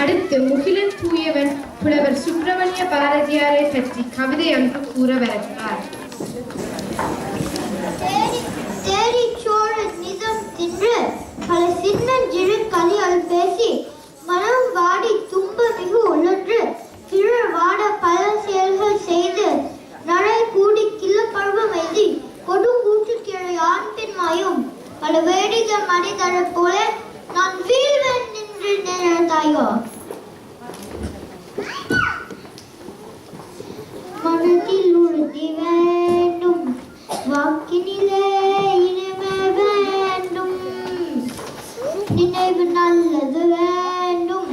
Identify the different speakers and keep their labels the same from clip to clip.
Speaker 1: அடுத்து முகிலன் தூயவன் புலவர் சுப்பிரமணிய பாரதியாரை பற்றி கவிதை ஒன்று கூற வரப்பார்.
Speaker 2: சோழ நிதம் தின்று பல சின்னஞ்சிறு கலியால் பேசி மனம் வாடி துன்ப மிகு உழன்று கிழர் வாட பல செயல்கள் செய்து நடை கூடி கிள்ள பருவம் எழுதி கொடு கூற்று கிழை ஆண் பெண் மாயும் பல வேடிகள் மனிதர போல நான் வீழ்வேன் நின்று நினைத்தாயோ. மனத்தில் உறுதி வேண்டும் வாக்கினிலே இனிமே வேண்டும் நினைவு நல்லது வேண்டும்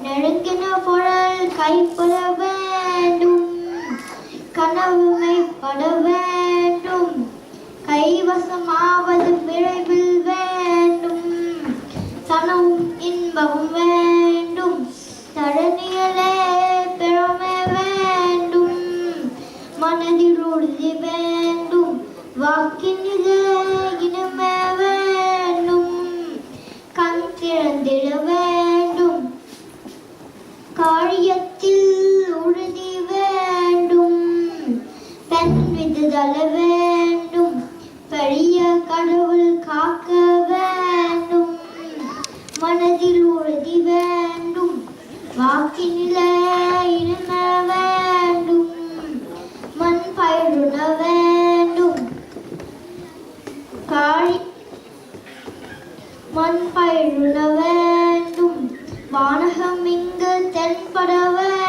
Speaker 2: நெருங்கின பொருள் கைப்பட வேண்டும் கனவுமை பட வேண்டும் கைவசமாவது விரைவில் வேண்டும் தனவும் இன்பமும் வேண்டும் தரணியலே பெருமை வேண்டும் மனதில் உறுதி வேண்டும் வாக்கினிலே இனிமே வேண்டும் கண் திறந்திட வேண்டும் காரியத்தில் உறுதி வேண்டும் பெண் விடுதல வேண்டும் பெரிய கடவுள் காக்க வேண்டும் மனதில் உறுதி வேண்டும் வாக்கினிலே இனிமே வேண்டும் மண் பயிரிட வேண்டும் மண் பயிரிட வேண்டும் வானகம் இங்கு தென்பட வேண்டும்